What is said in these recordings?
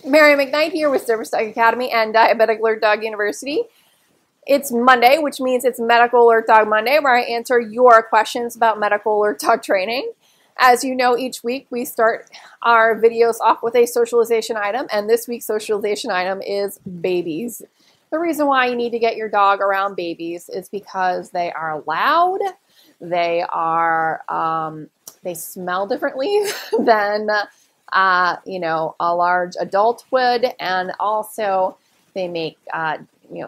Mary McKnight here with Service Dog Academy and Diabetic Alert Dog University. It's Monday, which means it's Medical Alert Dog Monday, where I answer your questions about medical alert dog training. As you know, each week we start our videos off with a socialization item, and this week's socialization item is babies. The reason why you need to get your dog around babies is because they are loud, they smell differently than a large adult would, and also they make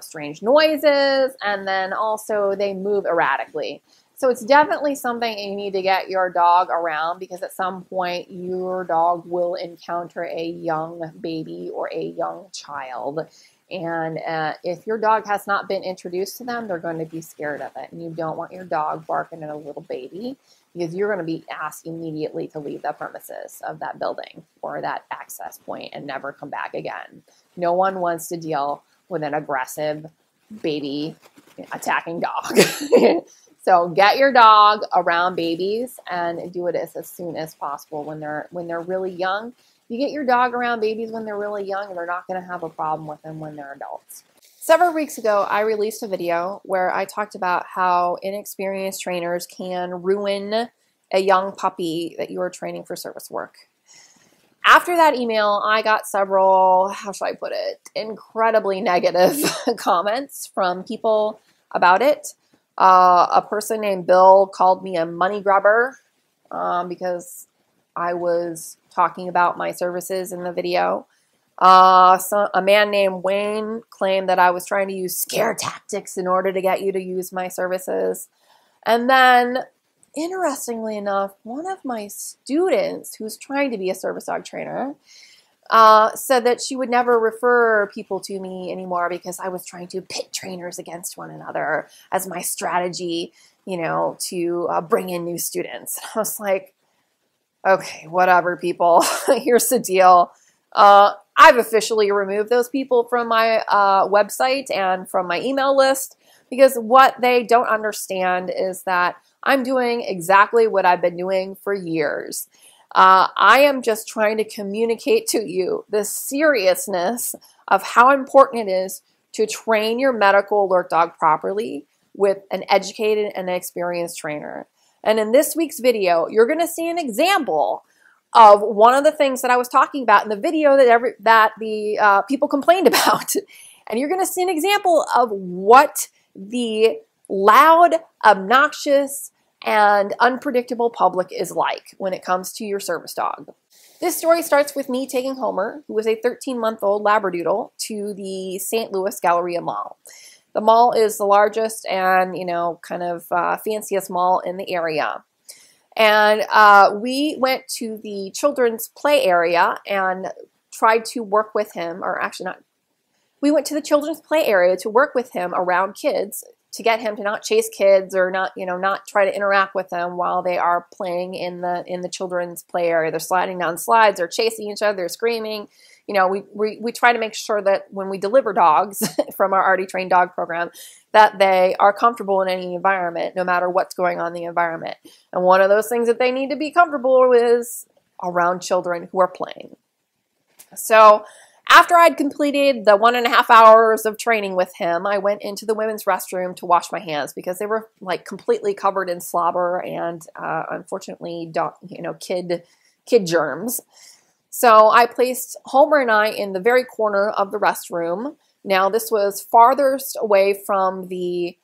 strange noises, and then also they move erratically. So it's definitely something you need to get your dog around, because at some point your dog will encounter a young baby or a young child. And if your dog has not been introduced to them, they're going to be scared of it. And you don't want your dog barking at a little baby, because you're going to be asked immediately to leave the premises of that building or that access point and never come back again. No one wants to deal with an aggressive baby attacking dog. So get your dog around babies and do it as soon as possible when they're really young. You get your dog around babies when they're really young, and they're not going to have a problem with them when they're adults. Several weeks ago, I released a video where I talked about how inexperienced trainers can ruin a young puppy that you are training for service work. After that email, I got several, how should I put it, incredibly negative comments from people about it. A person named Bill called me a money grubber because I was talking about my services in the video. A man named Wayne claimed that I was trying to use scare tactics in order to get you to use my services. And then, interestingly enough, one of my students, who's trying to be a service dog trainer, said that she would never refer people to me anymore because I was trying to pit trainers against one another as my strategy, to bring in new students. I was like, okay, whatever, people. Here's the deal. I've officially removed those people from my website and from my email list, because what they don't understand is that I'm doing exactly what I've been doing for years. I am just trying to communicate to you the seriousness of how important it is to train your medical alert dog properly with an educated and experienced trainer. And in this week's video, you're going to see an example of one of the things that I was talking about in the video that the people complained about. And you're going to see an example of what the loud, obnoxious, and unpredictable public is like when it comes to your service dog. This story starts with me taking Homer, who was a 13-month-old Labradoodle, to the St. Louis Galleria Mall. The mall is the largest and, fanciest mall in the area. And we went to the children's play area and tried to work with him, or actually not. We went to the children's play area to work with him around kids, to get him to not chase kids or not try to interact with them while they are playing in the children's play area. They're sliding down slides, they're chasing each other, they're screaming. We try to make sure that when we deliver dogs from our already trained dog program, that they are comfortable in any environment, no matter what's going on in the environment. And one of those things that they need to be comfortable with is around children who are playing. So after I'd completed the 1.5 hours of training with him, I went into the women's restroom to wash my hands, because they were completely covered in slobber and unfortunately, kid germs. So I placed Homer and I in the very corner of the restroom. Now, this was farthest away from the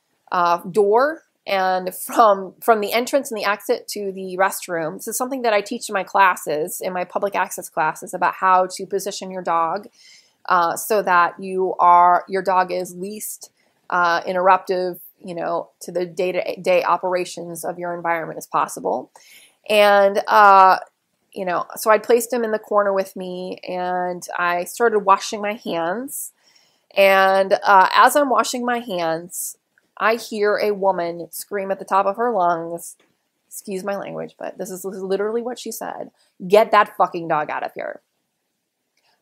door and from the entrance and the exit to the restroom. This is something that I teach in my classes, in my public access classes, about how to position your dog so that your dog is least interruptive, to the day-to-day operations of your environment as possible. And you know, so I placed him in the corner with me, and I started washing my hands. And as I'm washing my hands, I hear a woman scream at the top of her lungs, excuse my language, but this is literally what she said, "Get that fucking dog out of here."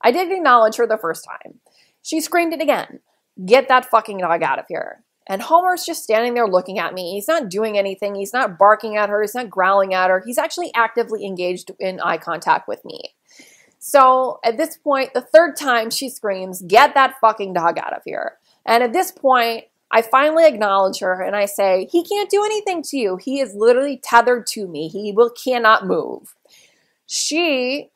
I did acknowledge her the first time. She screamed it again, "Get that fucking dog out of here." And Homer's just standing there looking at me. He's not doing anything. He's not barking at her. He's not growling at her. He's actually actively engaged in eye contact with me. So at this point, the third time she screams, "Get that fucking dog out of here." And at this point, I finally acknowledge her and I say, "He can't do anything to you. He is literally tethered to me. He cannot move." She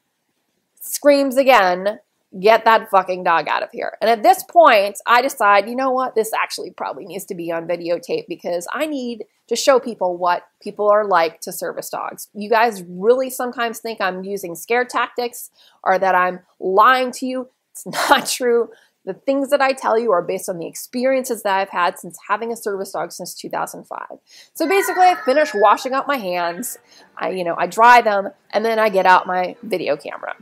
screams again, "Get that fucking dog out of here." And at this point, I decide, you know what? This actually probably needs to be on videotape because I need to show people what people are like to service dogs. You guys really sometimes think I'm using scare tactics or that I'm lying to you. It's not true. The things that I tell you are based on the experiences that I've had since having a service dog since 2005. So basically, I finish washing up my hands, I dry them, and then I get out my video camera.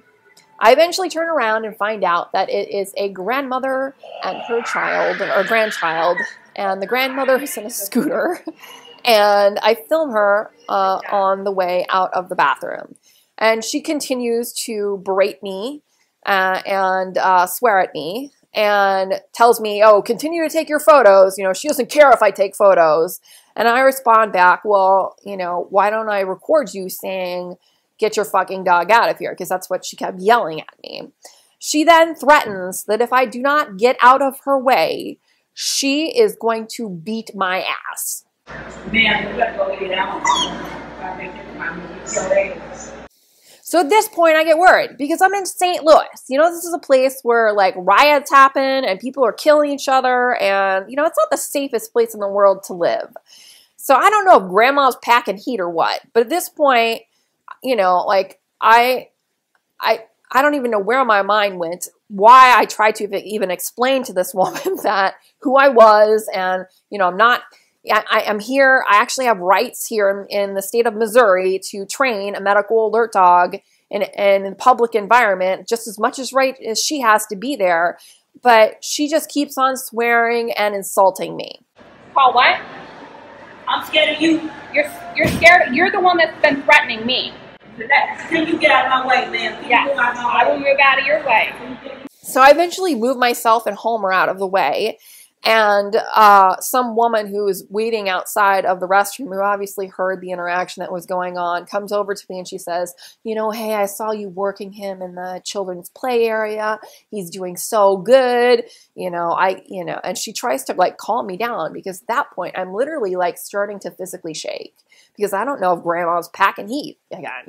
I eventually turn around and find out that it is a grandmother and her child, or grandchild, and the grandmother is in a scooter, and I film her on the way out of the bathroom. And she continues to berate me and swear at me, and tells me, "Oh, continue to take your photos. You know, she doesn't care if I take photos." And I respond back, "Well, why don't I record you saying, 'Get your fucking dog out of here,' because that's what she kept yelling at me." She then threatens that if I do not get out of her way, she is going to beat my ass. Man, you better go get out. So at this point, I get worried because I'm in St. Louis. This is a place where like riots happen and people are killing each other, and it's not the safest place in the world to live. So I don't know if grandma's packing heat or what, but at this point, like I don't even know where my mind went, why I tried to even explain to this woman that who I was, and I'm here. I actually have rights here in the state of Missouri to train a medical alert dog in a public environment just as much as right as she has to be there. But she just keeps on swearing and insulting me. Paul, what? I'm scared of you. You're scared. You're the one that's been threatening me. Can you get out of my way, man? Yeah, I will move out of your way. So I eventually moved myself and Homer out of the way. And some woman who was waiting outside of the restroom, who obviously heard the interaction that was going on, comes over to me and she says, "Hey, I saw you working him in the children's play area. He's doing so good." And she tries to like calm me down because at that point I'm literally like starting to physically shake because I don't know if grandma's packing heat again.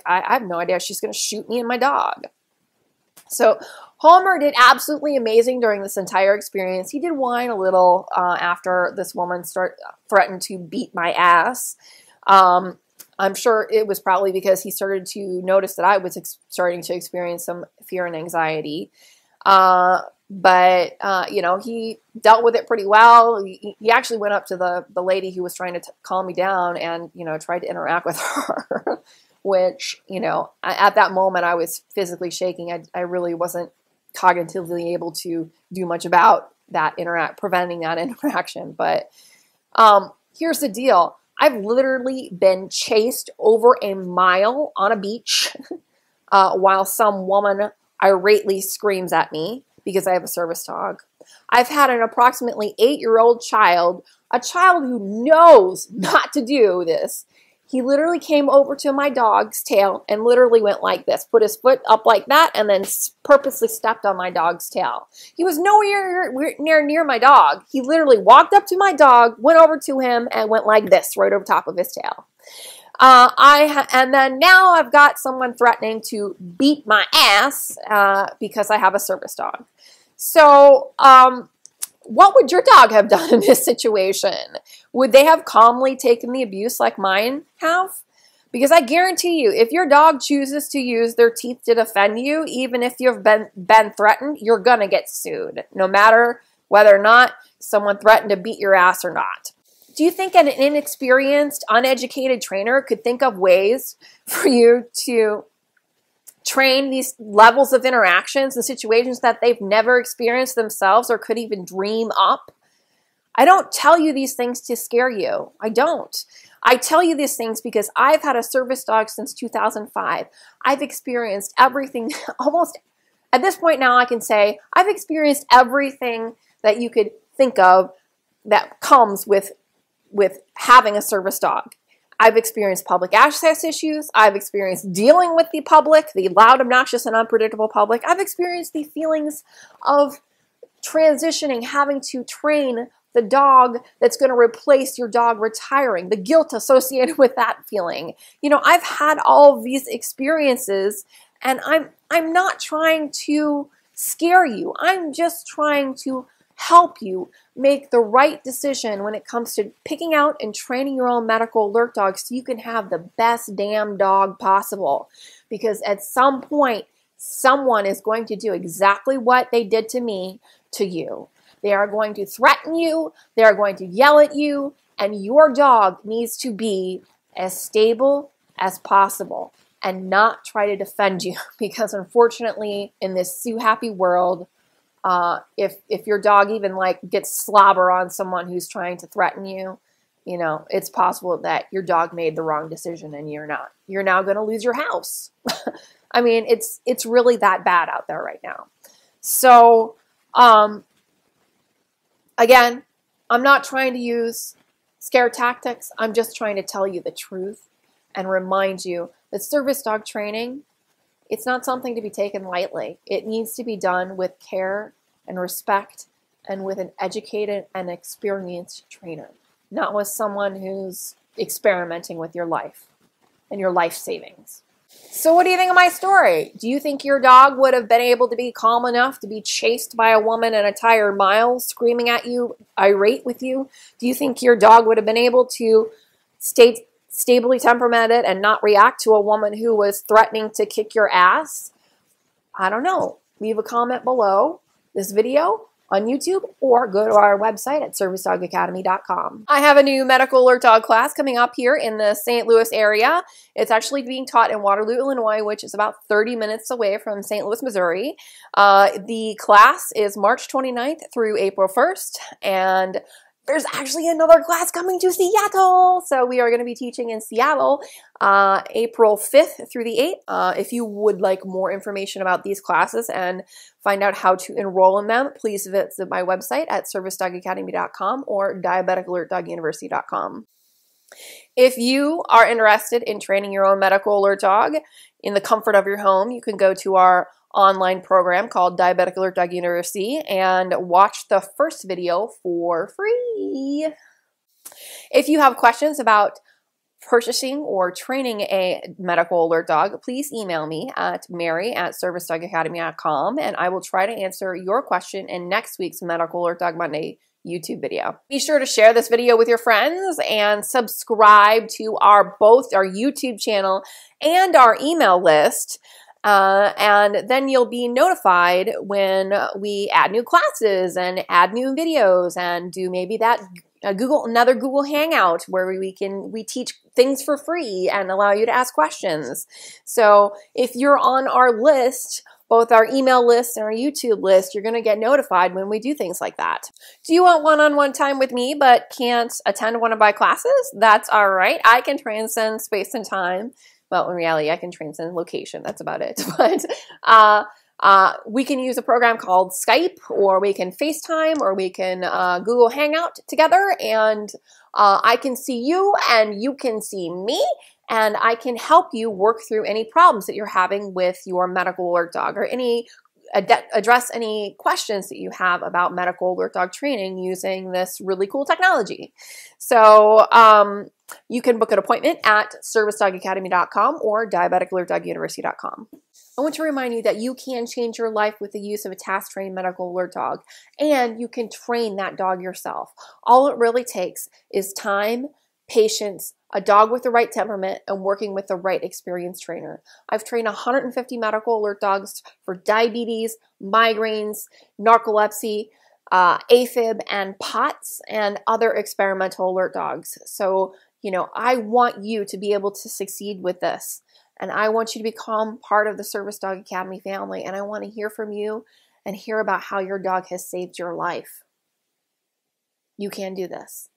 I have no idea. She's going to shoot me and my dog. So Homer did absolutely amazing during this entire experience. He did whine a little after this woman threatened to beat my ass. I'm sure it was probably because he started to notice that I was starting to experience some fear and anxiety. But he dealt with it pretty well. He actually went up to the lady who was trying to calm me down and, tried to interact with her. Which, at that moment I was physically shaking. I really wasn't cognitively able to do much about that preventing that interaction. But here's the deal. I've literally been chased over a mile on a beach while some woman irately screams at me because I have a service dog. I've had an approximately 8-year-old child, a child who knows not to do this. He literally came over to my dog's tail and literally went like this, put his foot up like that, and then purposely stepped on my dog's tail. He was nowhere near my dog. He literally walked up to my dog, went over to him, and went like this right over top of his tail. And then now I've got someone threatening to beat my ass because I have a service dog. So, what would your dog have done in this situation? Would they have calmly taken the abuse like mine have? Because I guarantee you, if your dog chooses to use their teeth to defend you, even if you've been threatened, you're going to get sued, no matter whether or not someone threatened to beat your ass or not. Do you think an inexperienced, uneducated trainer could think of ways for you to train these levels of interactions and situations that they've never experienced themselves or could even dream up. I don't tell you these things to scare you. I don't. I tell you these things because I've had a service dog since 2005. I've experienced everything, almost at this point now I can say I've experienced everything that you could think of that comes with having a service dog. I've experienced public access issues. I've experienced dealing with the public, the loud, obnoxious, and unpredictable public. I've experienced the feelings of transitioning, having to train the dog that's going to replace your dog retiring, the guilt associated with that feeling. You know, I've had all of these experiences, and I'm not trying to scare you. I'm just trying to help you make the right decision when it comes to picking out and training your own medical alert dog so you can have the best damn dog possible. Because at some point, someone is going to do exactly what they did to me to you. They are going to threaten you, they are going to yell at you, and your dog needs to be as stable as possible and not try to defend you. Because unfortunately, in this Sue Happy world, if your dog even like gets slobber on someone who's trying to threaten you, you know, it's possible that your dog made the wrong decision and you're now going to lose your house. I mean, it's really that bad out there right now. So, again, I'm not trying to use scare tactics. I'm just trying to tell you the truth and remind you that service dog training, it's not something to be taken lightly. It needs to be done with care and respect and with an educated and experienced trainer, not with someone who's experimenting with your life and your life savings. So what do you think of my story? Do you think your dog would have been able to be calm enough to be chased by a woman an entire mile screaming at you, irate with you? Do you think your dog would have been able to stay stably temperamented and not react to a woman who was threatening to kick your ass? I don't know. Leave a comment below this video on YouTube or go to our website at servicedogacademy.com. I have a new medical alert dog class coming up here in the St. Louis area. It's actually being taught in Waterloo, Illinois, which is about 30 minutes away from St. Louis, Missouri. The class is March 29th through April 1st, and there's actually another class coming to Seattle. So we are going to be teaching in Seattle April 5th through the 8th. If you would like more information about these classes and find out how to enroll in them, please visit my website at servicedogacademy.com or diabeticalertdoguniversity.com. If you are interested in training your own medical alert dog in the comfort of your home, you can go to our online program called Diabetic Alert Dog University and watch the first video for free. If you have questions about purchasing or training a medical alert dog, please email me at mary@servicedogacademy.com and I will try to answer your question in next week's Medical Alert Dog Monday YouTube video. Be sure to share this video with your friends and subscribe to both our YouTube channel and our email list. And then you'll be notified when we add new classes and add new videos and do maybe that another Google Hangout where we teach things for free and allow you to ask questions. So if you're on our list, both our email list and our YouTube list, you're going to get notified when we do things like that. Do you want one-on-one time with me but can't attend one of my classes? That's all right. I can transcend space and time. Well, in reality, I can transcend location. That's about it. But we can use a program called Skype, or we can FaceTime, or we can Google Hangout together, and I can see you and you can see me, and I can help you work through any problems that you're having with your medical alert dog or address any questions that you have about medical alert dog training using this really cool technology. So you can book an appointment at servicedogacademy.com or diabeticalertdoguniversity.com. I want to remind you that you can change your life with the use of a task-trained medical alert dog, and you can train that dog yourself. All it really takes is time, patience, a dog with the right temperament, and working with the right experienced trainer. I've trained 150 medical alert dogs for diabetes, migraines, narcolepsy, AFib, and POTS, and other experimental alert dogs. So, you know, I want you to be able to succeed with this. And I want you to become part of the Service Dog Academy family. And I want to hear from you and hear about how your dog has saved your life. You can do this.